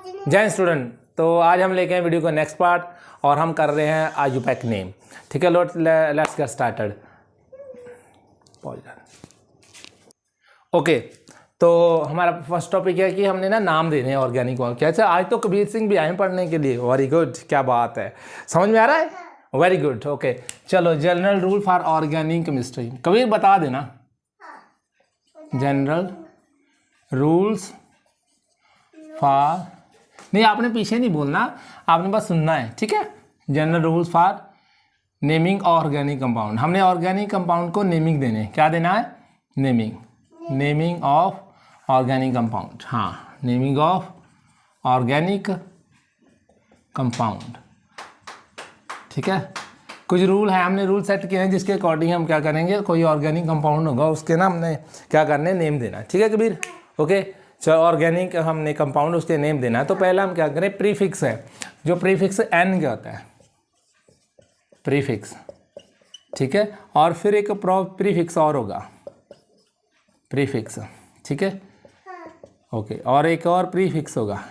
जय स्टूडेंट। तो आज हम लेके आए वीडियो का नेक्स्ट पार्ट और हम कर रहे हैं आयुपैक नेम। ठीक है, लेट्स गेट स्टार्टेड। ओके, तो हमारा फर्स्ट टॉपिक है कि हमने ना नाम देने हैं ऑर्गेनिक को। कैसे? आज तो कबीर सिंह भी आए पढ़ने के लिए। वेरी गुड, क्या बात है, समझ में आ रहा है? Very good. ओके चलो, general rule for organic chemistry. Kabir बता देना जनरल रूल्स फॉर, नहीं आपने पीछे नहीं बोलना, आपने बस सुनना है। ठीक है, general rules for naming organic compound. हमने ऑर्गेनिक कंपाउंड को नेमिंग देने, क्या देना है? Naming of organic compound. हाँ, नेमिंग ऑफ ऑर्गेनिक कंपाउंड। ठीक है, कुछ रूल है, हमने रूल सेट किए हैं जिसके अकॉर्डिंग हम क्या करेंगे, कोई ऑर्गेनिक कंपाउंड होगा उसके ना हमने क्या करने, नेम देना। ठीक है कबीर? ओके चलो, ऑर्गेनिक हमने कंपाउंड उसके नेम देना है। तो पहला हम क्या करें, प्रीफिक्स है, जो प्रीफिक्स एन क्या होता है, प्रीफिक्स। ठीक है, और फिर एक प्रीफिक्स और होगा, प्रीफिक्स। ठीक है, ओके, और एक और प्रीफिक्स होगा,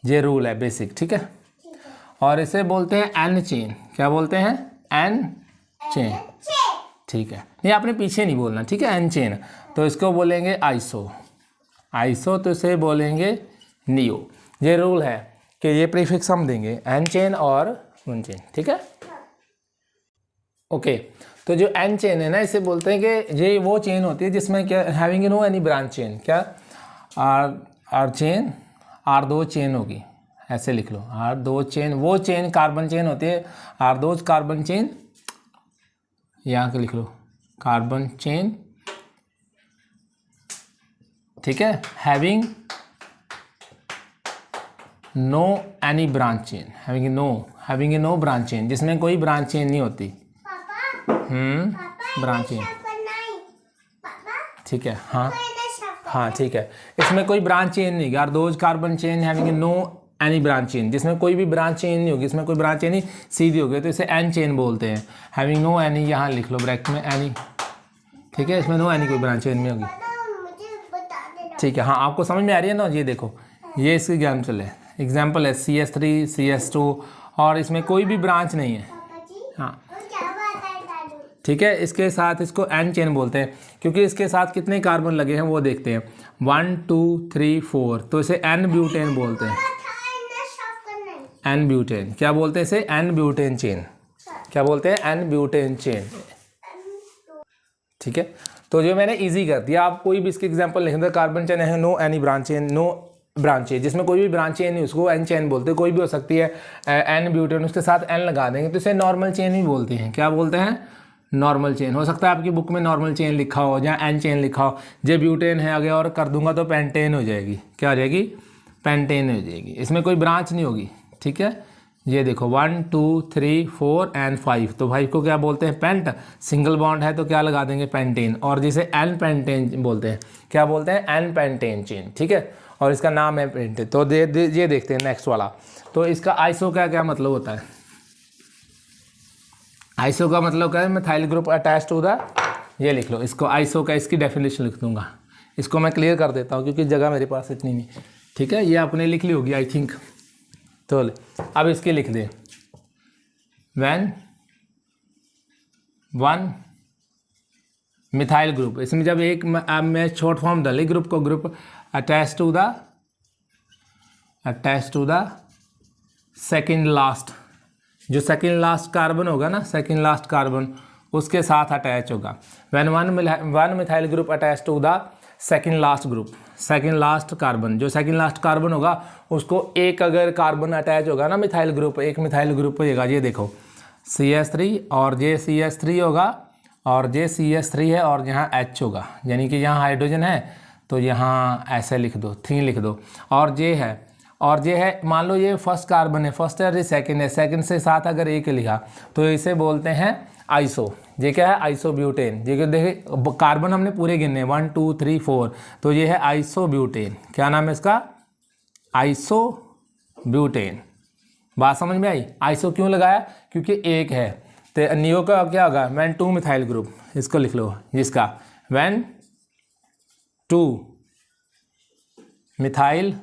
ये रूल है बेसिक। ठीक है, और इसे बोलते हैं एन चेन। क्या बोलते हैं? N chain. ठीक है, नहीं आपने पीछे नहीं बोलना। ठीक है, एन चेन, तो इसको बोलेंगे आइसो। आइसो तो इसे बोलेंगे नियो। ये रूल है कि ये प्रीफिक्स हम देंगे, एन चेन और वन चेन। ठीक है, ओके। तो जो एन चेन है ना, इसे बोलते हैं कि ये वो चेन होती है जिसमें क्या, having no any branch chain. क्या? आर चेन, आर दो चेन होगी, ऐसे लिख लो, आर दो चेन, वो चेन कार्बन चेन होती है, आर दो कार्बन चेन, यहाँ के लिख लो कार्बन चेन। ठीक है, having no any branch chain, having no branch chain, जिसमें कोई ब्रांच चेन नहीं होती। Branch chain. ठीक है, हाँ ठीक है, इसमें कोई ब्रांच चेन नहीं, R those carbon chain having no any branch chain, जिसमें कोई भी ब्रांच चेन नहीं होगी, इसमें कोई ब्रांच चेन नहीं सीधी होगी, तो इसे एन चेन बोलते हैं। हैविंग नो एनी, यहाँ लिख लो ब्रैकेट में एनी। ठीक है, इसमें नो एनी कोई ब्रांच चेन नहीं होगी। ठीक है, हाँ आपको समझ में आ रही है ना? ये देखो, ये इसकी एग्जाम्पल है CS3 CS2, और इसमें कोई भी ब्रांच नहीं है। हाँ ठीक है, इसके साथ इसको एन चेन बोलते हैं, क्योंकि इसके साथ कितने कार्बन लगे हैं वो देखते हैं, 1 2 3 4, तो इसे एन ब्यूटेन बोलते हैं। एन ब्यूटेन क्या बोलते हैं इसे? N butane chain. क्या बोलते हैं? N butane chain. ठीक है, तो जो मैंने इजी कर दिया, आप कोई भी इसके एग्जांपल लिख दो, कार्बन चेन है, no any branch chain, no branch chain, जिसमें कोई भी ब्रांच चेन नहीं, उसको एन चेन बोलते हैं। कोई भी हो सकती है एन ब्यूटेन, उसके साथ एन लगा देंगे तो इसे नॉर्मल चेन ही बोलते हैं। क्या बोलते हैं? Normal chain. हो सकता है आपकी बुक में नॉर्मल चेन लिखा हो, जहाँ एन चेन लिखा हो, जे ब्यूटेन है, आगे और कर दूंगा तो पेंटेन हो जाएगी। क्या हो जाएगी? पेंटेन हो जाएगी, इसमें कोई ब्रांच नहीं होगी। ठीक है, ये देखो 1 2 3 4 एंड 5, तो 5 को क्या बोलते हैं? पेंट। सिंगल बॉन्ड है तो क्या लगा देंगे? पेंटेन। और जिसे एन पेंटेन बोलते हैं, क्या बोलते हैं? N pentane chain. ठीक है, और इसका नाम है पेंटेन। तो ये देखते हैं नेक्स्ट वाला। तो इसका आइसो का क्या मतलब होता है? आइसो का मतलब क्या है? Methyl group attach to the, ये लिख लो इसको, आइसो का इसकी डेफिनेशन लिख दूंगा। इसको मैं क्लियर कर देता हूँ क्योंकि जगह मेरे पास इतनी नहीं। ठीक है, ये आपने लिख ली होगी आई थिंक। तो अब इसकी लिख दें, व्हेन वन मिथाइल ग्रुप, इसमें जब एक मैं शॉर्ट फॉर्म डाली ग्रुप को, group attach to the second last, जो सेकेंड लास्ट कार्बन होगा ना, सेकेंड लास्ट कार्बन उसके साथ अटैच होगा। When one methyl group attach to the second last group, second last carbon, जो सेकेंड लास्ट कार्बन होगा उसको एक अगर कार्बन अटैच होगा ना मिथाइल ग्रुप, एक मिथाइल ग्रुप होगा, ये देखो CS3 और ये CS3 होगा, और ये CS3 है, और यहाँ H होगा, यानी कि यहाँ हाइड्रोजन है तो यहाँ ऐसे लिख दो, 3 लिख दो, और ये है, और ये है, मान लो ये फर्स्ट कार्बन है, फर्स्ट है, ये सेकंड है, सेकंड से साथ अगर एक लिखा तो इसे बोलते हैं आइसो। ये क्या है? आइसोब्यूटेन। ये देखिए कार्बन हमने पूरे गिने 1 2 3 4, तो ये है आइसोब्यूटेन। क्या नाम है इसका? आइसोब्यूटेन। बात समझ में आई? आइसो क्यों लगाया? क्योंकि एक है। तो नियो का क्या होगा? व्हेन 2 मिथाइल ग्रुप, इसको लिख लो, जिसका when 2 methyl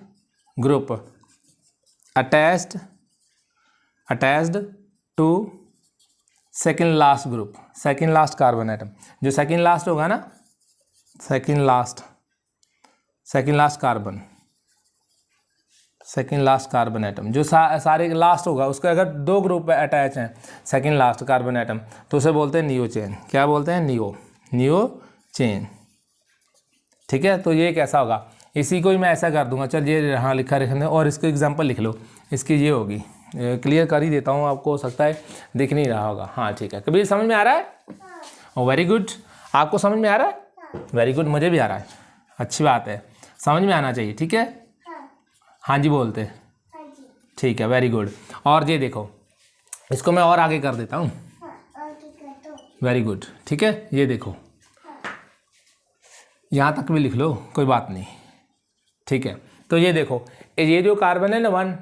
group attached to second last group, second last carbon atom, जो सेकेंड लास्ट होगा ना, सेकेंड लास्ट कार्बन एटम जो सारे लास्ट होगा, उसके अगर दो ग्रुप अटैच हैं सेकेंड लास्ट कार्बन एटम, तो उसे बोलते हैं नियो चेन। क्या बोलते हैं? Neo chain. ठीक है, तो ये कैसा होगा, इसी को ही मैं ऐसा कर दूंगा। चल ये हाँ लिखा रखने, और इसको एग्जांपल लिख लो, इसकी ये होगी, क्लियर कर ही देता हूँ, आपको हो सकता है दिख नहीं रहा होगा। हाँ ठीक है, कबीर समझ में आ रहा है? ओ वेरी गुड, आपको समझ में आ रहा है? वेरी गुड, मुझे भी आ रहा है, अच्छी बात है, समझ में आना चाहिए। ठीक है, हाँ जी बोलते, ठीक है, वेरी गुड। और ये देखो, इसको मैं और आगे कर देता हूँ, वेरी गुड। ठीक है, ये देखो, यहाँ तक भी लिख लो, कोई बात नहीं। ठीक है, तो ये देखो, ये जो कार्बन है ना 1,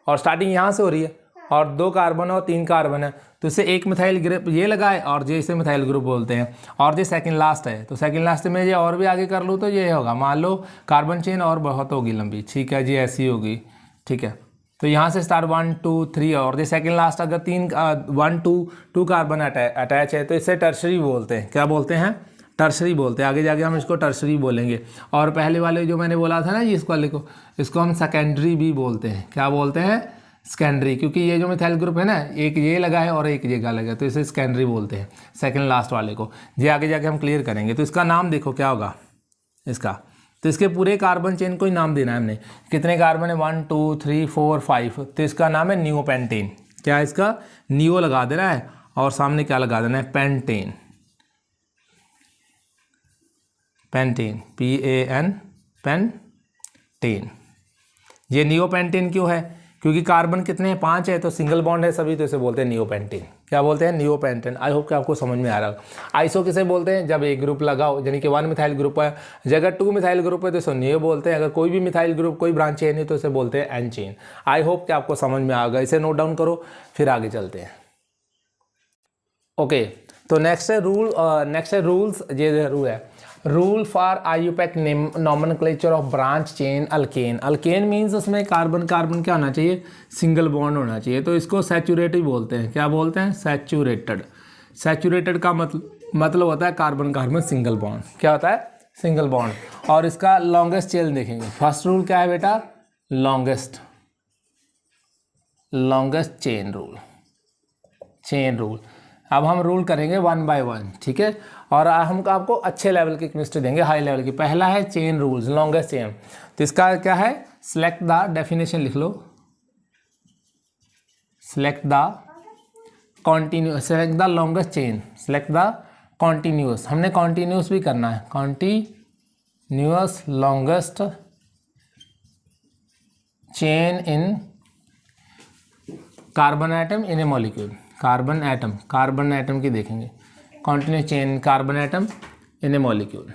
और स्टार्टिंग यहाँ से हो रही है, और 2 कार्बन और 3 कार्बन है, तो इसे एक मिथाइल ग्रुप ये लगाए, और ये इसे मिथाइल ग्रुप बोलते हैं। और ये सेकंड लास्ट है, तो सेकंड लास्ट में ये और भी आगे कर लूँ तो ये होगा, मान लो कार्बन चेन और बहुत होगी लंबी। ठीक है जी, ऐसी होगी। ठीक है, तो यहाँ से स्टार्ट 1 2 3, और ये सेकंड लास्ट अगर 1 2 कार्बन अटैच है, तो इसे टर्शरी बोलते हैं। क्या बोलते हैं? टर्शरी बोलते हैं। आगे जाके हम इसको टर्शरी बोलेंगे। और पहले वाले जो मैंने बोला था ना, ये इसको लिखो, इसको हम सेकेंडरी भी बोलते हैं। क्या बोलते हैं? सेकेंडरी, क्योंकि ये जो मिथाइल ग्रुप है ना, एक ये लगा है और एक ये लगा है, तो इसे सेकेंडरी बोलते हैं, सेकंड लास्ट वाले को। ये आगे जाके हम क्लियर करेंगे। तो इसका नाम देखो क्या होगा इसका, तो इसके पूरे कार्बन चेन को ही नाम देना है हमने। कितने कार्बन है? 1 2 3 4 5, तो इसका नाम है नियोपेंटेन। क्या इसका? नियो लगा देना है, और सामने क्या लगा देना है? पेंटेन। Pentane, PAN, pentane. ये नियोपेंटेन क्यों है? क्योंकि कार्बन कितने हैं? 5 है, तो सिंगल बॉन्ड है सभी, तो इसे बोलते हैं नियोपेंटेन। क्या बोलते हैं? नियोपेंटेन। आई होप कि आपको समझ में आ रहा होगा। आइसो किसे बोलते हैं? जब एक ग्रुप लगाओ, यानी कि 1 मिथाइल ग्रुप है, अगर 2 मिथाइल ग्रुप है तो इसे नियो बोलते हैं। अगर कोई भी मिथाइल ग्रुप कोई ब्रांच चेन है तो इसे बोलते हैं एन चेन। आई होप कि आपको समझ में आएगा। इसे नोट डाउन करो, फिर आगे चलते हैं। ओके, तो नेक्स्ट है रूल, नेक्स्ट है रूल्स। ये रूल है, rule for IUPAC nomenclature of branch chain alkane. Alkane means उसमें कार्बन कार्बन क्या होना चाहिए? सिंगल बॉन्ड होना चाहिए, तो इसको सैचुरेटेड बोलते हैं। क्या बोलते हैं? सैचुरेटेड। सैचुरेटेड का मतलब होता है कार्बन कार्बन सिंगल बॉन्ड। क्या होता है? Single bond. और इसका लॉन्गेस्ट चेन देखेंगे। फर्स्ट रूल क्या है बेटा? Longest chain rule. अब हम रूल करेंगे 1 by 1, ठीक है। और हम आपको अच्छे लेवल की केमिस्ट्री देंगे, हाई लेवल की। पहला है चेन रूल्स, लॉन्गेस्ट चेन। तो इसका क्या है? सिलेक्ट द डेफिनेशन लिख लो, select the longest chain, select the continuous. हमने कॉन्टिन्यूस भी करना है, continuous longest chain in carbon atom in a molecule. Carbon atom की देखेंगे, continuous chain carbon atom in a molecule.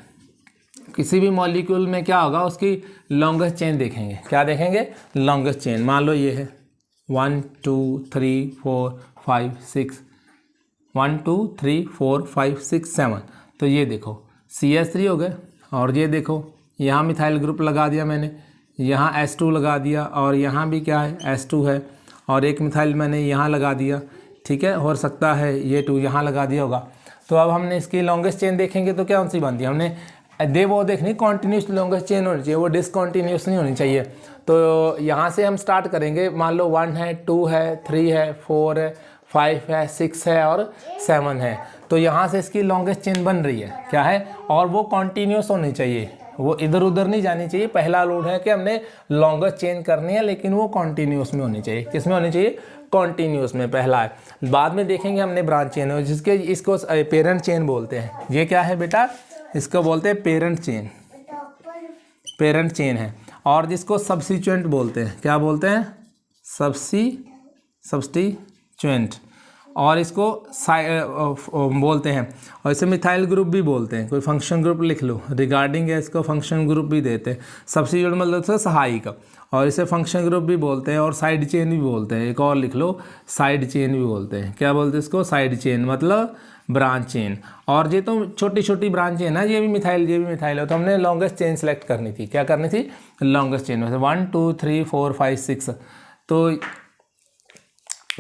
किसी भी मॉलिक्यूल में क्या होगा? उसकी लॉन्गेस्ट चेन देखेंगे। क्या देखेंगे? Longest chain. मान लो ये है 1 2 3 4 5 6, 1 2 3 4 5 6 7। तो ये देखो CH3 हो गए, और ये देखो यहाँ मिथाइल ग्रुप लगा दिया मैंने, यहाँ H2 लगा दिया, और यहाँ भी क्या है? H2 है, और एक मिथाइल मैंने यहाँ लगा दिया, ठीक है। हो सकता है ये 2 यहाँ लगा दिया होगा। तो अब हमने इसकी लॉन्गेस्ट चेन देखेंगे तो क्या सी बनती है? हमने वो देखनी कॉन्टिन्यूस लॉन्गेस्ट चेन होनी चाहिए, वो डिसकॉन्टिन्यूस नहीं होनी चाहिए। तो यहाँ से हम स्टार्ट करेंगे। मान लो 1 है, 2 है, 3 है, 4 है, 5 है, 6 है और 7 है। तो यहाँ से इसकी लॉन्गेस्ट चेन बन रही है, क्या है? और वो कॉन्टिन्यूस होनी चाहिए, वो इधर उधर नहीं जानी चाहिए। पहला रूल है कि हमने लॉन्गेस्ट चेन करनी है, लेकिन वो कॉन्टिन्यूस में होनी चाहिए। किस में होनी चाहिए? कॉन्टिन्यूस में, पहला है। बाद में देखेंगे हमने ब्रांच चेन, जिसके इसको पेरेंट चेन बोलते हैं। ये क्या है बेटा? इसको बोलते हैं पेरेंट चेन है। और जिसको सब्स्टिट्यूएंट बोलते हैं। क्या बोलते हैं? सब्स्टिट्यूएंट। और इसको बोलते हैं, और इसे मिथाइल ग्रुप भी बोलते हैं। कोई फंक्शन ग्रुप लिख लो, रिगार्डिंग है इसको फंक्शन ग्रुप भी देते हैं। सब्स्टिट्यूएंट मतलब सहायक, और इसे फंक्शन ग्रुप भी बोलते हैं, और साइड चेन भी बोलते हैं। एक और लिख लो, साइड चेन भी बोलते हैं। क्या बोलते हैं इसको? साइड चेन मतलब ब्रांच चेन। और ये तो छोटी छोटी ब्रांच है ना, ये भी मिथाइल है। तो हमने लॉन्गेस्ट चेन सेलेक्ट करनी थी। क्या करनी थी? लॉन्गेस्ट चेन में 1 2 3 4 5 6। तो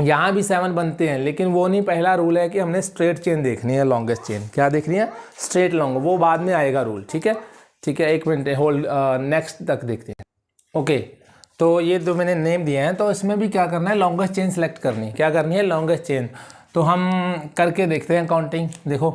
यहाँ भी 7 बनते हैं, लेकिन वो नहीं, पहला रूल है कि हमने स्ट्रेट चेन देखनी है, लॉन्गेस्ट चेन। क्या देखनी है? स्ट्रेट लॉन्ग, वो बाद में आएगा रूल। ठीक है, ठीक है, एक मिनट होल्ड, नेक्स्ट तक देखते हैं। ओके, तो ये तो मैंने नेम दिए हैं, तो इसमें भी क्या करना है? लॉन्गेस्ट चेन सेलेक्ट करनी है। क्या करनी है? Longest chain. तो हम करके देखते हैं काउंटिंग। देखो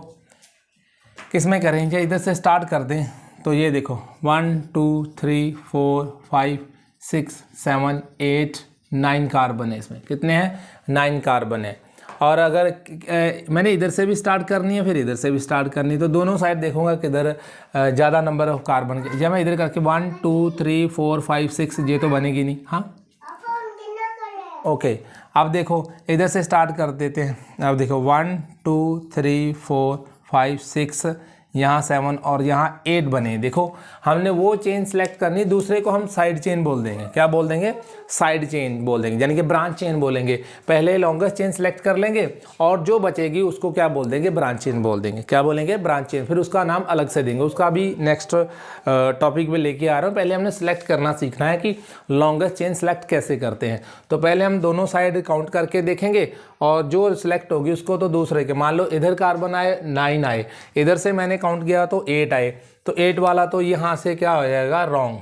किस में करेंगे, इधर से स्टार्ट कर दें। तो ये देखो 1 2 3 4 5 6 7 8 9 कार्बन है इसमें। कितने हैं? 9 कार्बन है। और अगर मैंने इधर से भी स्टार्ट करनी है, फिर इधर से भी स्टार्ट करनी है, तो दोनों साइड देखूंगा किधर ज़्यादा नंबर ऑफ कार्बन के। जब मैं इधर करके 1 2 3 4 5 6, ये तो बनेगी नहीं। हाँ, ओके, अब देखो इधर से स्टार्ट कर देते हैं। अब देखो 1 2 3 4 5 6, यहाँ 7 और यहाँ 8 बने। देखो हमने वो चेन सेलेक्ट करनी, दूसरे को हम साइड चेन बोल देंगे। क्या बोल देंगे? साइड चेन बोल देंगे, यानी कि ब्रांच चेन बोलेंगे। पहले लॉन्गेस्ट चेन सेलेक्ट कर लेंगे और जो बचेगी उसको क्या बोल देंगे? ब्रांच चेन बोल देंगे। क्या बोलेंगे? Branch chain. फिर उसका नाम अलग से देंगे, उसका भी नेक्स्ट टॉपिक में लेके आ रहा हूँ। पहले हमने सेलेक्ट करना सीखना है कि लॉन्गेस्ट चेन सेलेक्ट कैसे करते हैं। तो पहले हम दोनों साइड काउंट करके देखेंगे और जो सिलेक्ट होगी उसको तो दूसरे के, मान लो इधर कार्बन आए 9 आए, इधर से मैंने काउंट किया तो 8 आए, तो 8 वाला तो यहाँ से क्या हो जाएगा? रॉन्ग।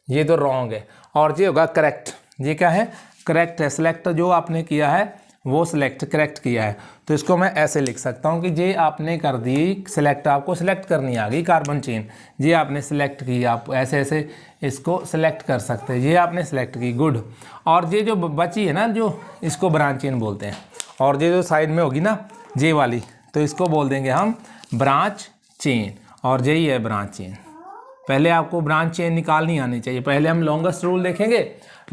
ये तो रॉन्ग है और ये होगा करेक्ट। ये क्या है? करेक्ट है। सिलेक्ट जो आपने किया है वो सिलेक्ट करेक्ट किया है, तो इसको मैं ऐसे लिख सकता हूँ कि ये आपने कर दी सिलेक्ट, आपको सिलेक्ट करनी आ गई कार्बन चेन, ये आपने सिलेक्ट की। आप ऐसे ऐसे इसको सिलेक्ट कर सकते हैं, ये आपने सिलेक्ट की, गुड। और ये जो बची है ना, जो इसको ब्रांच चेन बोलते हैं, और ये जो साइड में होगी ना ये वाली, तो इसको बोल देंगे हम ब्रांच चेन, और यही है ब्रांच चेन। पहले आपको ब्रांच चेन निकालनी आनी चाहिए। पहले हम लॉन्गेस्ट रूल देखेंगे।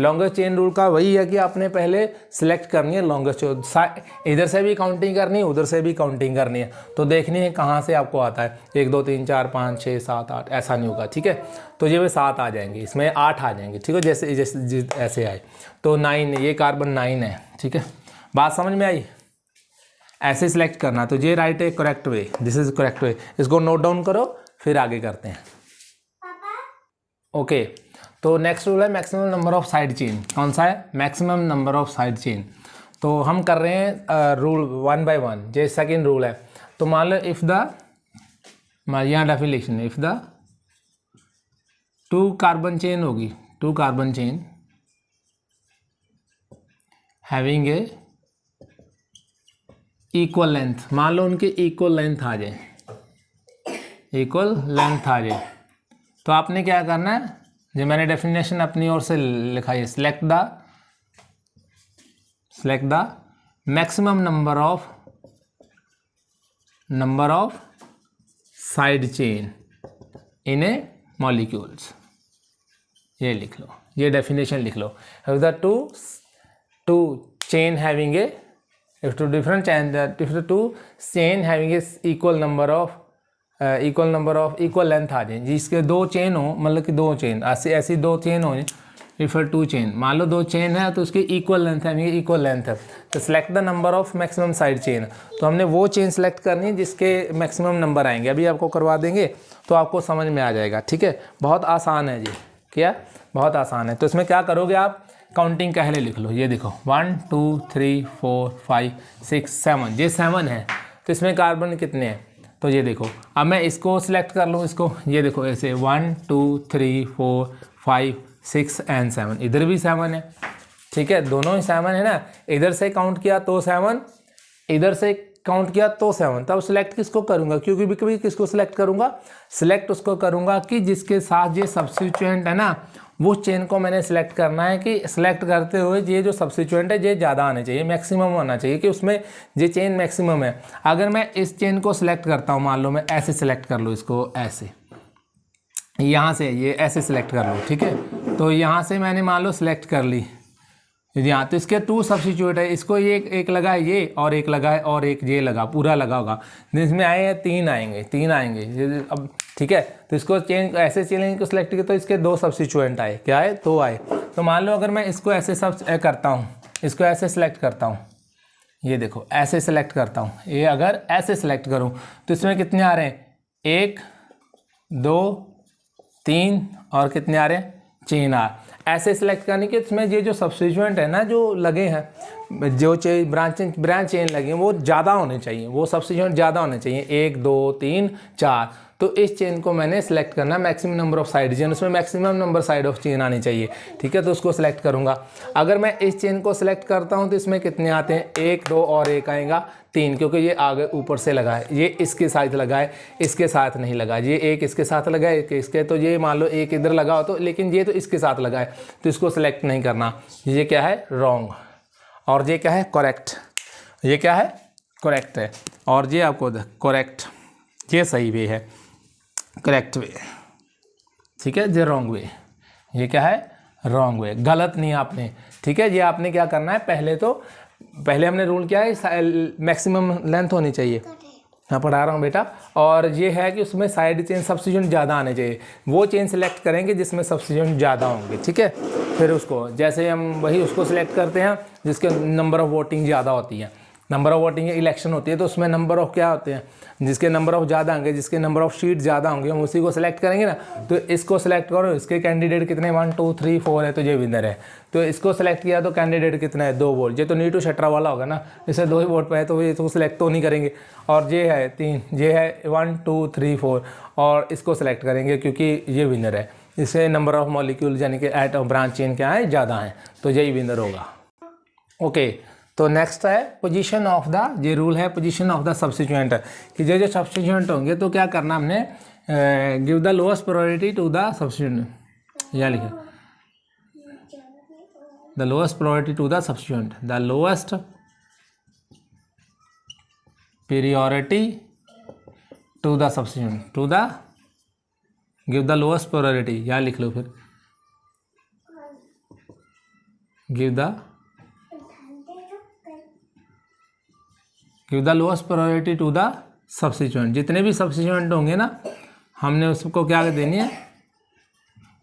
लॉन्गेस्ट चेन रूल का वही है कि आपने पहले सिलेक्ट करनी है लॉन्गेस्ट, इधर से भी काउंटिंग करनी है, उधर से भी काउंटिंग करनी है, तो देखनी है कहाँ से आपको आता है। 1 2 3 4 5 6 7 8, ऐसा नहीं होगा। ठीक है, तो ये 7 आ जाएंगे, इसमें 8 आ जाएंगे। ठीक है, जैसे जैसे ऐसे आए तो 9, ये कार्बन 9 है। ठीक है, बात समझ में आई? ऐसे सिलेक्ट करना, तो ये राइट है, correct way, this is correct way. इसको नोट डाउन करो, फिर आगे करते हैं। ओके, तो नेक्स्ट रूल है maximum number of side chain. कौन सा है? Maximum number of side chain. तो हम कर रहे हैं रूल 1 बाय 1। जो सेकंड रूल है, तो मान लो इफ़ द, यहाँ डेफिनेशन है, इफ़ द 2 कार्बन चेन होगी, 2 कार्बन चेन हैविंग ए इक्वल लेंथ, मान लो उनके इक्वल लेंथ आ जाए, इक्वल लेंथ आ जाए, तो आपने क्या करना है? जो मैंने डेफिनेशन अपनी ओर से लिखा है, select the maximum number of side chain in a molecules. ये लिख लो, ये डेफिनेशन लिख लो। If the two chain having a, if two different chain, if the two chain having a equal number of equal length आ जाए, जिसके 2 chain हो, मतलब कि 2 चेन ऐसी 2 चेन हो, रिफर 2 चेन, मान लो 2 चेन है तो उसकी इक्वल लेंथ है, इक्वल लेंथ है, तो select the number of maximum side chain. तो हमने वो चेन सेलेक्ट करनी है जिसके मैक्सिमम नंबर आएंगे। अभी आपको करवा देंगे तो आपको समझ में आ जाएगा। ठीक है, बहुत आसान है जी। क्या? बहुत आसान है। तो इसमें क्या करोगे आप? काउंटिंग पहले लिख लो। ये देखो 1 2 3 4 5 6 7, ये 7 है, तो इसमें कार्बन कितने हैं? तो ये देखो, अब मैं इसको सिलेक्ट कर लूँ, इसको, ये देखो ऐसे 1 2 3 4 5 6 एंड 7, इधर भी 7 है। ठीक है, दोनों ही 7 है ना। इधर से काउंट किया तो 7, इधर से काउंट किया तो 7। तब सिलेक्ट किसको करूँगा? क्योंकि भी किसको सिलेक्ट करूँगा? सिलेक्ट उसको करूँगा कि जिसके साथ ये सब्स्टिट्यूएंट है ना, वो चेन को मैंने सिलेक्ट करना है कि सिलेक्ट करते हुए ये जो सब्स्टिट्यूएंट है ये ज़्यादा आने चाहिए, मैक्सिमम होना चाहिए, कि उसमें ये चेन मैक्सिमम है। अगर मैं इस चेन को सिलेक्ट करता हूँ, मान लो मैं ऐसे सिलेक्ट कर लूँ इसको, ऐसे यहाँ से ये ऐसे सिलेक्ट कर लूँ। ठीक है, तो यहाँ से मैंने मान लो सिलेक्ट कर ली यहाँ, तो इसके 2 सब्स्टिट्यूट है, इसको ये एक लगा है ये, और एक लगा है, और एक ये लगा, पूरा लगा होगा। इसमें आए हैं 3 आएंगे, 3 आएंगे अब। ठीक है, तो इसको चेंज ऐसे चेंज को सिलेक्ट किया तो इसके 2 सब्स्टिट्यूएंट आए, क्या आए? 2 आए। तो मान लो अगर मैं इसको ऐसे सब करता हूँ, इसको ऐसे सिलेक्ट करता हूँ, ये देखो ऐसे सिलेक्ट करता हूँ, ये अगर ऐसे सिलेक्ट करूँ तो इसमें कितने आ रहे हैं? 1 2 3 और कितने आ रहे हैं? 4 आ। ऐसे सिलेक्ट करने के इसमें ये जो सब्स्टिट्यूएंट है ना जो लगे हैं, जो ब्रांच चेन लगे हैं वो ज़्यादा होने चाहिए, वो सब्स्टिट्यूएंट ज़्यादा होने चाहिए, 1 2 3 4। तो इस चेन को मैंने सेलेक्ट करना maximum number of side chain, उसमें maximum number side of chain आनी चाहिए, ठीक है। तो उसको सेलेक्ट करूंगा। अगर मैं इस चेन को सिलेक्ट करता हूं तो इसमें कितने आते हैं, 1 2 और 1 आएगा 3, क्योंकि ये आगे ऊपर से लगा है, ये इसके साथ लगा है, इसके साथ नहीं लगा, ये एक इसके साथ लगा है, एक इसके, तो ये मान लो एक इधर लगा हो तो, लेकिन ये तो इसके साथ लगा है तो इसको सेलेक्ट नहीं करना। ये क्या है, रॉन्ग, और ये क्या है, करेक्ट। ये क्या है, करेक्ट है, और ये आपको करेक्ट, ये सही वे है, करेक्ट वे, ठीक है। ये रॉन्ग वे, ये क्या है, रॉन्ग वे, गलत नहीं आपने, ठीक है। ये आपने क्या करना है, पहले हमने रूल किया है मैक्सिमम लेंथ होनी चाहिए, मैं पढ़ा रहा हूँ बेटा, और ये है कि उसमें साइड चेन सब्स्टिट्यूएंट ज़्यादा आने चाहिए, वो चेन सेलेक्ट करेंगे जिसमें सब्स्टिट्यूएंट ज़्यादा होंगे, ठीक है। फिर उसको जैसे हम वही उसको सिलेक्ट करते हैं जिसके नंबर ऑफ वोटिंग ज़्यादा होती है, नंबर ऑफ वोटिंग इलेक्शन होती है तो उसमें नंबर ऑफ क्या होते हैं, जिसके नंबर ऑफ ज़्यादा होंगे, जिसके नंबर ऑफ सीट ज़्यादा होंगे, हम उसी को सिलेक्ट करेंगे ना। तो इसको सिलेक्ट करो, इसके कैंडिडेट कितने 1 2 3 4 है तो ये विनर है। तो इसको सिलेक्ट किया तो कैंडिडेट कितना है, 2 वोट, ये तो नीटू शटरा वाला होगा ना, इसे 2 ही वोट पे है तो ये तो सिलेक्ट तो नहीं करेंगे। और ये है 3, ये है 1 2 3 4, और इसको सिलेक्ट करेंगे क्योंकि ये विनर है, इसे नंबर ऑफ मॉलिक्यूल यानी कि एटम ब्रांच चेन क्या है, ज़्यादा है, तो यही विनर होगा। ओके, तो नेक्स्ट है पोजीशन ऑफ द, ये रूल है पोजीशन ऑफ द सब्स्टिट्यूएंट, कि जो सब्स्टिट्यूएंट होंगे तो क्या करना हमने, give the lowest priority to the substituent, यह लिखा, the lowest priority to the substituent, the lowest priority to the substituent, to the give the lowest priority, यह लिख लो फिर, give the lowest priority to the substituent. जितने भी substituent होंगे ना, हमने उसको क्या देनी है,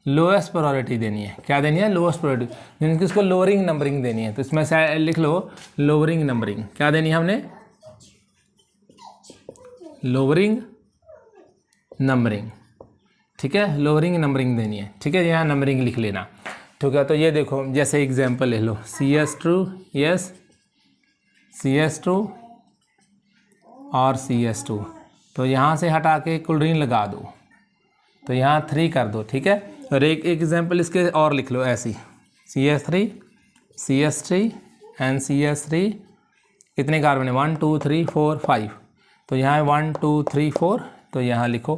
लोएस्ट प्रायोरिटी देनी है। क्या देनी है, लोएस्ट प्रायोरिटी, यानी कि उसको लोअरिंग नंबरिंग देनी है। तो इसमें से लिख लो लोअरिंग नंबरिंग, क्या देनी है हमने, लोअरिंग नंबरिंग, ठीक है, लोअरिंग नंबरिंग देनी है, ठीक है। यहाँ नंबरिंग लिख लेना, ठीक है। तो ये देखो जैसे एग्जाम्पल ले लो, CS2 यस, CS2 और CS2, तो यहाँ से हटा के क्लोरीन लगा दो, तो यहाँ 3 कर दो, ठीक है। और एक एग्जाम्पल इसके और लिख लो ऐसी, CS3 CS3 एंड CS3, कितने कार्बन है, 1 2 3 4 5, तो यहाँ 1 2 3 4, तो यहाँ लिखो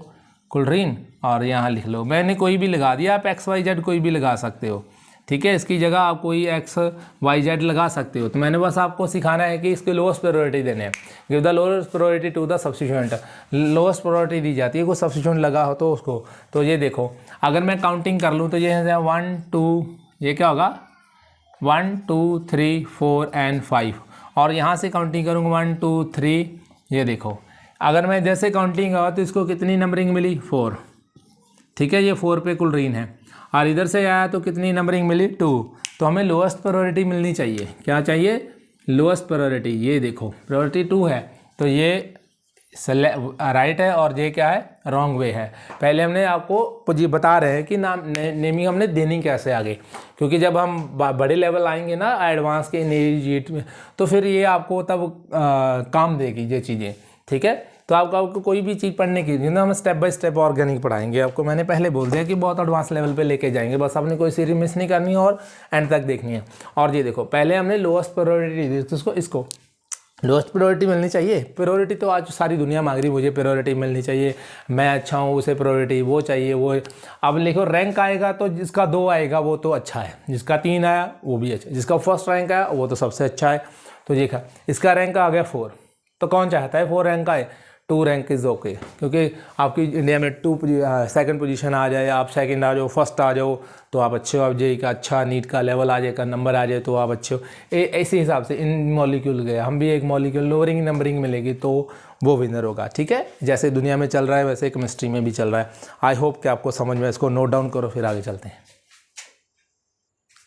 क्लोरीन और यहाँ लिख लो, मैंने कोई भी लगा दिया, आप XYZ कोई भी लगा सकते हो, ठीक है। इसकी जगह आप कोई XYZ लगा सकते हो। तो मैंने बस आपको सिखाना है कि इसके लोएस्ट प्रायोरिटी देने हैं, give the lowest priority to the substituent, lowest priority दी जाती है, कोई सब्स्टिट्यूएंट लगा हो तो उसको। तो ये देखो अगर मैं काउंटिंग कर लूँ तो ये है 1 2, ये क्या होगा 1 2 3 4 एंड 5, और यहाँ से काउंटिंग करूँगा 1 2 3, ये देखो अगर मैं जैसे काउंटिंग हुआ तो इसको कितनी नंबरिंग मिली, 4, ठीक है। ये 4 पे क्लोरीन है, और इधर से आया तो कितनी नंबरिंग मिली, 2, तो हमें लोएस्ट प्रायोरिटी मिलनी चाहिए। क्या चाहिए, लोएस्ट प्रायोरिटी। ये देखो प्रायोरिटी 2 है, तो ये राइट है, और ये क्या है, रॉन्ग वे है। पहले हमने आपको ये बता रहे हैं कि नेमिंग हमने देनी कैसे आगे, क्योंकि जब हम बड़े लेवल आएंगे ना एडवांस के इंटरमीडिएट में, तो फिर ये आपको तब काम देगी ये चीज़ें, ठीक है। तो आपको कोई भी चीज़ पढ़ने की ना, हम स्टेप बाय स्टेप ऑर्गेनिक पढ़ाएंगे आपको, मैंने पहले बोल दिया कि बहुत एडवांस लेवल पे लेके जाएंगे, बस आपने कोई सीरीज मिस नहीं करनी है और एंड तक देखनी है। और ये देखो पहले हमने लोएस्ट प्रायोरिटी दी, तो इसको लोएस्ट प्रायोरिटी मिलनी चाहिए। प्रायोरिटी तो आज सारी दुनिया मांग रही, मुझे प्रायोरिटी मिलनी चाहिए, मैं अच्छा हूँ उसे प्रायोरिटी वो चाहिए वो। अब लिखो रैंक आएगा तो जिसका 2 आएगा वो तो अच्छा है, जिसका 3 आया वो भी अच्छा, जिसका फर्स्ट रैंक आया वो तो सबसे अच्छा है। तो देखा इसका रैंक आ गया 4, तो कौन चाहता है 4 रैंक आए, 2 रैंक इज़ ओके, क्योंकि आपकी इंडिया में 2 सेकंड पोजीशन आ जाए, आप सेकंड आ जाओ, फर्स्ट आ जाओ तो आप अच्छे हो, आप जेई का अच्छा नीट का लेवल आ जाए, का नंबर आ जाए तो आप अच्छे हो। ऐसे हिसाब से इन मॉलिक्यूल गए, हम भी एक मॉलिक्यूल लोअरिंग नंबरिंग मिलेगी तो वो विनर होगा, ठीक है। जैसे दुनिया में चल रहा है वैसे केमिस्ट्री में भी चल रहा है। आई होप कि आपको समझ में, इसको नोट डाउन करो फिर आगे चलते हैं।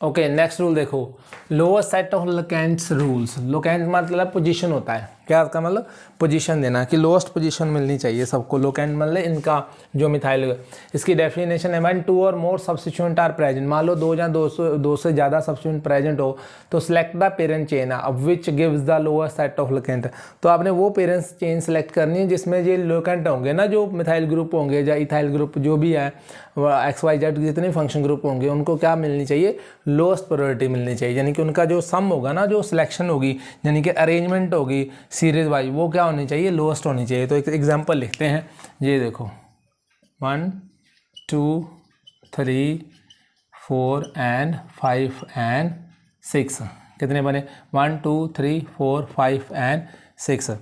ओके नेक्स्ट रूल देखो, lower set of locants rules. Locant मतलब पोजीशन होता है, क्या क्या इसका मतलब पोजीशन देना कि लोएस्ट पोजीशन मिलनी चाहिए सबको, लोकेंट मतलब इनका जो मिथाइल। इसकी डेफिनेशन है व्हेन 2 और मोर सब्स्टिट्यूएंट आर प्रेजेंट, मान लो 2 या 2 से ज़्यादा सब्स्टिट्यूएंट प्रेजेंट हो तो select the parent chain of which gives the lowest set of locant. तो आपने वो पेरेंट्स चेन सेलेक्ट करनी है जिसमें ये लोकेंट होंगे ना, जो मिथाइल ग्रुप होंगे या इथाइल ग्रुप जो भी है, XYZ जितने फंक्शन ग्रुप होंगे उनको क्या मिलनी चाहिए, लोएस्ट प्रायोरिटी मिलनी चाहिए। यानी कि उनका जो सम होगा ना, जो सिलेक्शन होगी यानी कि अरेंजमेंट होगी सीरीज वाइज, वो क्या होनी चाहिए, लोएस्ट होनी चाहिए। तो एक एग्जांपल लिखते हैं, ये देखो 1 2 3 4 एंड 5 एंड 6 कितने बने, 1 2 3 4 5 एंड 6।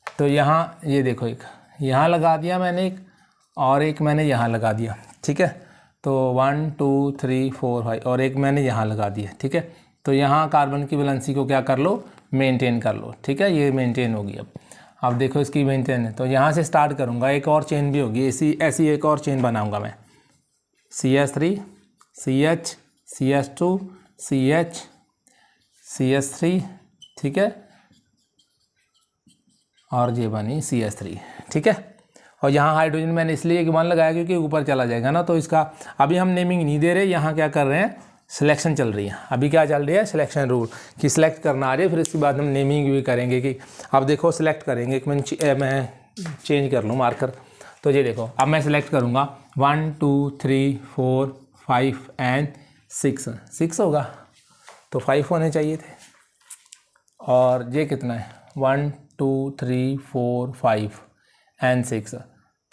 तो यहाँ ये देखो, एक यहाँ लगा दिया मैंने, एक और एक मैंने यहाँ लगा दिया, ठीक है। तो 1 2 3 4 5 और एक मैंने यहाँ लगा दिया, ठीक है। तो यहाँ कार्बन की वैलेंसी को क्या कर लो, मेंटेन कर लो, ठीक है। ये मेंटेन होगी। अब देखो इसकी मेंटेन है, तो यहाँ से स्टार्ट करूँगा, एक और चेन भी होगी, ऐसी एक और चेन बनाऊँगा मैं, CH3 CH CH2 CH CH3, ठीक है, और ये बनी CH3, ठीक है। और यहाँ हाइड्रोजन मैंने इसलिए एक 1 लगाया क्योंकि ऊपर चला जाएगा ना, तो इसका अभी हम नेमिंग नहीं दे रहे, यहाँ क्या कर रहे हैं, सिलेक्शन चल रही है। अभी क्या चल रही है, सिलेक्शन रूल कि सिलेक्ट करना आ रही है, फिर इसके बाद हम नेमिंग भी करेंगे कि अब देखो सिलेक्ट करेंगे। एक मैं चेंज कर लूँ मार्कर, तो ये देखो अब मैं सिलेक्ट करूँगा 1 2 3 4 5 एंड 6 होगा, तो 5 होने चाहिए थे। और ये कितना है, 1 2 3 4 5 एंड 6,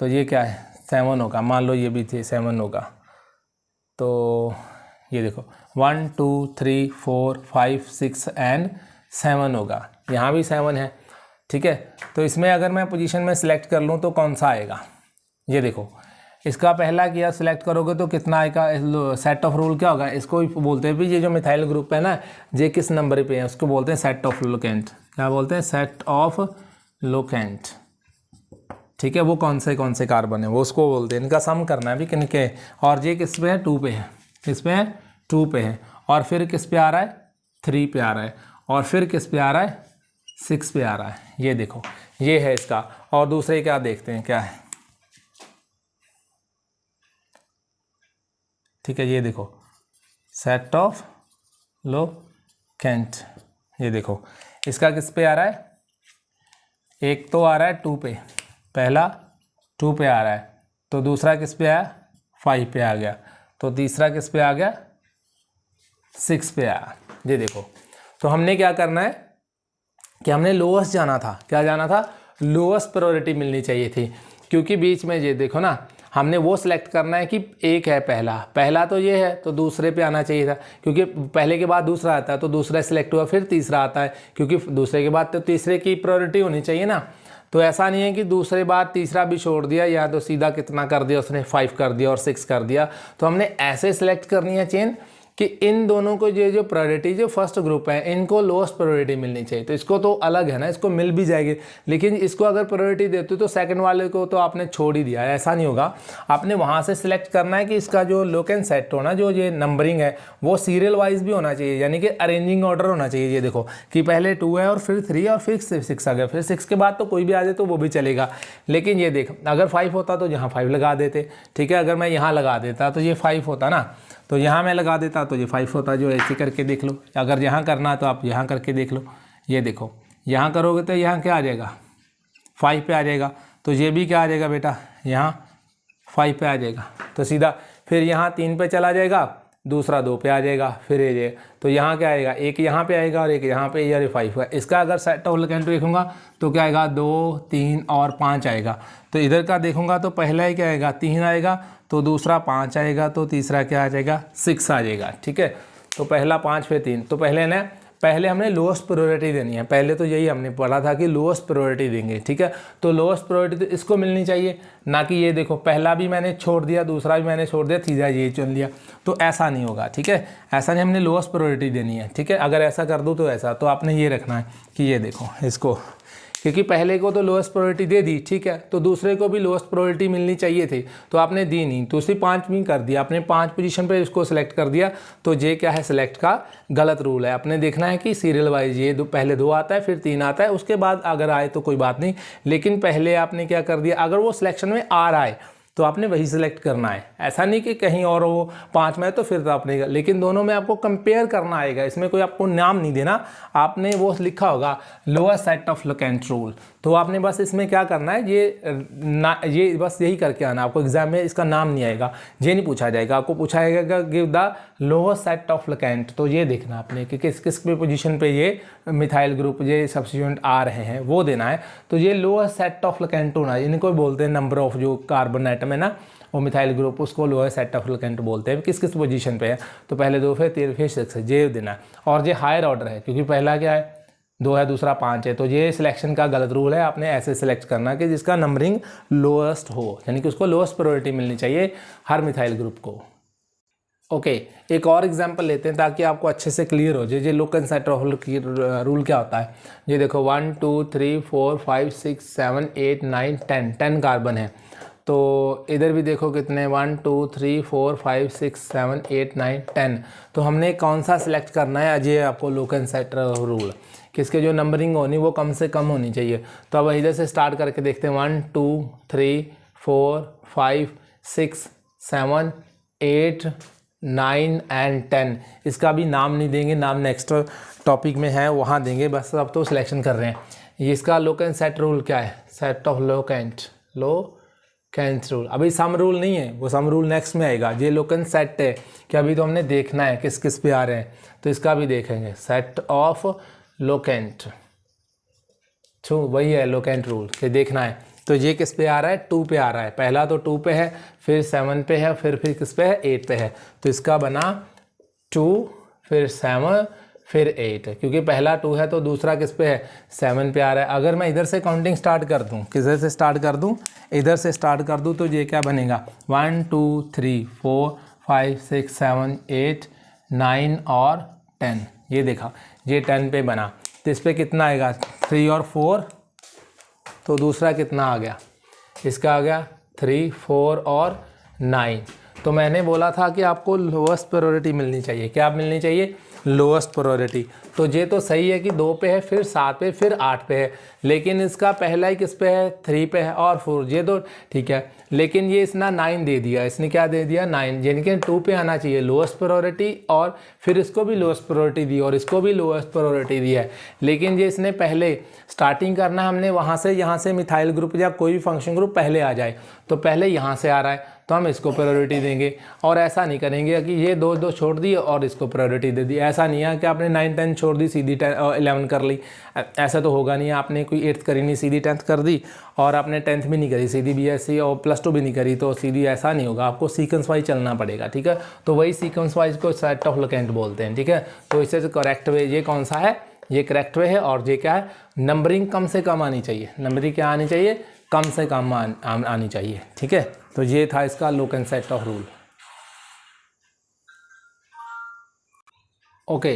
तो ये क्या है, 7 होगा। मान लो ये भी थे 7 होगा, तो ये देखो 1 2 3 4 5 6 एंड 7 होगा, यहाँ भी 7 है, ठीक है। तो इसमें अगर मैं पोजीशन में सिलेक्ट कर लूँ तो कौन सा आएगा, ये देखो इसका पहला किया सिलेक्ट करोगे तो कितना आएगा, सेट ऑफ रूल क्या होगा, इसको बोलते हैं भी ये जो मिथाइल ग्रुप है ना, ये किस नंबर पे है, उसको बोलते हैं सेट ऑफ लोकेंट। क्या बोलते हैं, सेट ऑफ लोकेंट, ठीक है। वो कौन से कार्बन है वो उसको बोलते हैं, इनका सम करना है भी किन के। और ये किस पे है, 2 पे है, किस पे है, 2 पे है। और फिर किस पे आ रहा है, 3 पे आ रहा है। और फिर किस पे आ रहा है, 6 पे आ रहा है। ये देखो ये है इसका। और दूसरे क्या देखते हैं क्या है, ठीक है। ये देखो सेट ऑफ लोकेंट, ये देखो इसका किस पे आ रहा है, एक तो आ रहा है 2 पे, पहला 2 पे आ रहा है, तो दूसरा किस पे आया, 5 पे आ गया, तो तीसरा किस पे आ गया, 6 पे आया। ये देखो, तो हमने क्या करना है कि हमने लोएस्ट जाना था, क्या जाना था, लोएस्ट प्रायोरिटी मिलनी चाहिए थी, क्योंकि बीच में ये देखो ना, हमने वो सिलेक्ट करना है कि एक है पहला तो ये है, तो दूसरे पे आना चाहिए था, क्योंकि पहले के बाद दूसरा आता है, तो दूसरा सिलेक्ट हुआ, फिर तीसरा आता है, क्योंकि दूसरे के बाद तो तीसरे की प्रायोरिटी होनी चाहिए ना। तो ऐसा नहीं है कि दूसरे बाद तीसरा भी छोड़ दिया, या तो सीधा कितना कर दिया उसने, 5 कर दिया और 6 कर दिया। तो हमने ऐसे सिलेक्ट करनी है चेन कि इन दोनों को जो प्रायोरिटी जो फर्स्ट ग्रुप है इनको लोएस्ट प्रायोरिटी मिलनी चाहिए। तो इसको तो अलग है ना, इसको मिल भी जाएगी, लेकिन इसको अगर प्रायोरिटी देते तो सेकंड वाले को तो आपने छोड़ ही दिया है, ऐसा नहीं होगा। आपने वहाँ से सिलेक्ट करना है कि इसका जो लोकेंट सेट हो ना, जो ये नंबरिंग है वो सीरियल वाइज भी होना चाहिए, यानी कि अरेंजिंग ऑर्डर होना चाहिए। ये देखो कि पहले 2 है और फिर 3 और फिर 6 आ गया, फिर 6 के बाद तो कोई भी आ जाए तो वो भी चलेगा। लेकिन ये देख, अगर 5 होता तो यहाँ 5 लगा देते, ठीक है। अगर मैं यहाँ लगा देता तो ये 5 होता ना, तो यहाँ मैं लगा देता तो ये 5 होता। जो ऐसे करके देख लो, अगर यहाँ करना तो आप यहाँ करके देख लो। ये देखो यहाँ करोगे तो यहाँ क्या आ जाएगा, 5 पे आ जाएगा, तो ये भी क्या आ जाएगा बेटा, यहाँ 5 पे आ जाएगा, तो सीधा फिर यहाँ 3 पे चला जाएगा, दूसरा 2 पे आ जाएगा, फिर ये तो यहाँ क्या आएगा, एक यहाँ पे आएगा और एक यहाँ पे, यार 5 है। इसका अगर सेट ऑफ लोकेंट देखूंगा तो क्या आएगा, 2 3 और 5 आएगा। तो इधर का देखूंगा तो पहला ही क्या आएगा, 3 आएगा, तो दूसरा 5 आएगा, तो तीसरा क्या आ जाएगा, 6 आ जाएगा, ठीक है। तो पहला 5 पे 3, तो पहले हमने लोएस्ट प्रायोरिटी देनी है। पहले तो यही हमने पढ़ा था कि लोएस्ट प्रायोरिटी देंगे, ठीक है। तो लोएस्ट प्रायोरिटी तो इसको मिलनी चाहिए, ना कि ये देखो पहला भी मैंने छोड़ दिया, दूसरा भी मैंने छोड़ दिया, तीसरा ये चुन लिया, तो ऐसा नहीं होगा, ठीक है। ऐसा नहीं, हमने लोएस्ट प्रायोरिटी देनी है, ठीक है। अगर ऐसा कर दूँ तो ऐसा, तो आपने ये रखना है कि ये देखो, इसको क्योंकि पहले को तो लोएस्ट प्रायोरिटी दे दी, ठीक है, तो दूसरे को भी लोएस्ट प्रायोरिटी मिलनी चाहिए थी, तो आपने दी नहीं, तो उसी 5वीं कर दिया आपने, 5 पोजीशन पे इसको सिलेक्ट कर दिया, तो ये क्या है, सिलेक्ट का गलत रूल है। आपने देखना है कि सीरियल वाइज ये पहले 2 आता है फिर 3 आता है, उसके बाद अगर आए तो कोई बात नहीं, लेकिन पहले आपने क्या कर दिया, अगर वो सिलेक्शन में आ रहा है तो आपने वही सिलेक्ट करना है। ऐसा नहीं कि कहीं और वो 5 में है तो फिर तो आपने, लेकिन दोनों में आपको कंपेयर करना आएगा, इसमें कोई आपको नाम नहीं देना, आपने वो लिखा होगा lower set of locant rule, तो आपने बस इसमें क्या करना है, ये बस यही करके आना, आपको एग्जाम में इसका नाम नहीं आएगा, ये नहीं पूछा जाएगा, आपको पूछा जाएगा give the lower set of locant, तो ये देखना आपने कि किस किस पोजीशन पे ये मिथाइल ग्रुप ये सब्स्टिट्यूएंट आ रहे हैं वो देना है। तो ये लोअर सेट ऑफ लोकेंट होना है, इनको बोलते हैं नंबर ऑफ जो कार्बन एटम है ना वो मिथाइल ग्रुप, उसको लोअर सेट ऑफ लोकेंट बोलते हैं, किस किस पोजीशन पे है, तो पहले 2 फिर 3 फिर 6 है, ये देना है। और ये हायर ऑर्डर है क्योंकि पहला क्या है 2 है, दूसरा 5 है, तो ये सिलेक्शन का गलत रूल है, आपने ऐसे सिलेक्ट करना कि जिसका नंबरिंग लोएस्ट हो, यानी कि उसको लोएस्ट प्रायोरिटी मिलनी चाहिए हर मिथाइल ग्रुप को। ओके, एक और एग्जांपल लेते हैं ताकि आपको अच्छे से क्लियर हो जाए ये लोकेंट सेट ऑफ रूल क्या होता है। ये देखो 1 2 3 4 5 6 7 8 9 10 कार्बन है, तो इधर भी देखो कितने 1 2 3 4 5 6 7 8 9 10, तो हमने कौन सा सिलेक्ट करना है, अजय आपको लोकेंट सेट रूल, किसके जो नंबरिंग होनी वो कम से कम होनी चाहिए। तो अब इधर से स्टार्ट करके देखते हैं 1 2 3 4 5 6 7 8 9 एंड 10, इसका भी नाम नहीं देंगे, नाम नेक्स्ट टॉपिक में है वहाँ देंगे, बस अब तो सिलेक्शन कर रहे हैं। इसका लोकेंट सेट रूल क्या है, सेट ऑफ लोकेंट रूल, अभी सम रूल नहीं है, वो सम रूल नेक्स्ट में आएगा, ये लोकेंट सेट है कि अभी तो हमने देखना है किस किस पे आ रहे हैं, तो इसका भी देखेंगे सेट ऑफ लोकेंट, वही है लोकेंट रूल के देखना है। तो ये किस पे आ रहा है, 2 पे आ रहा है, पहला तो 2 पे है, फिर 7 पे है, फिर किस पे है, 8 पे है, तो इसका बना 2 फिर 7 फिर 8, क्योंकि पहला 2 है तो दूसरा किस पे है, 7 पे आ रहा है। अगर मैं इधर से काउंटिंग स्टार्ट कर दूं, किधर से स्टार्ट कर दूं, इधर से स्टार्ट कर दूं, तो ये क्या बनेगा 1 2 3 4 5 6 7 8 9 और 10, ये देखा ये 10 पे बना, तो इस पर कितना आएगा 3 और 4, तो दूसरा कितना आ गया, इसका आ गया 3 4 और 9। तो मैंने बोला था कि आपको लोएस्ट प्रायोरिटी मिलनी चाहिए, क्या मिलनी चाहिए, लोएस्ट प्रायोरिटी। तो ये तो सही है कि 2 पे है, फिर 7 पे, फिर 8 पे है, लेकिन इसका पहला ही किस पे है, 3 पे है और 4, ये तो ठीक है, लेकिन ये इसने 9 दे दिया, इसने क्या दे दिया 9, यानी कि 2 पे आना चाहिए लोएस्ट प्रायोरिटी, और फिर इसको भी लोएस्ट प्रायोरिटी दी और इसको भी लोएस्ट प्रायोरिटी दी है, लेकिन ये इसने पहले स्टार्टिंग करना हमने वहाँ से मिथाइल ग्रुप या कोई भी फंक्शन ग्रुप पहले आ जाए, तो पहले यहाँ से आ रहा है तो हम इसको प्रायोरिटी देंगे, और ऐसा नहीं करेंगे कि ये 2 छोड़ दिए और इसको प्रायोरिटी दे दी, ऐसा नहीं है कि आपने 9 10 छोड़ दी सीधी 11 कर ली, ऐसा तो होगा नहीं। आपने कोई 8th करी नहीं सीधी 10th कर दी, और आपने 10th भी नहीं करी सीधी BSc और +2 भी नहीं करी तो सीधी, ऐसा नहीं होगा, आपको सीक्वेंस वाइज चलना पड़ेगा, ठीक है। तो वही सीक्वेंस वाइज को सेट ऑफ लोकेंट बोलते हैं, ठीक है। तो इससे करेक्ट वे ये कौन सा है, ये करेक्ट वे है, और ये क्या है, नंबरिंग कम से कम आनी चाहिए, नंबरिंग क्या आनी चाहिए, कम से कम आनी चाहिए, ठीक है। तो ये था इसका locant set of rule. Okay,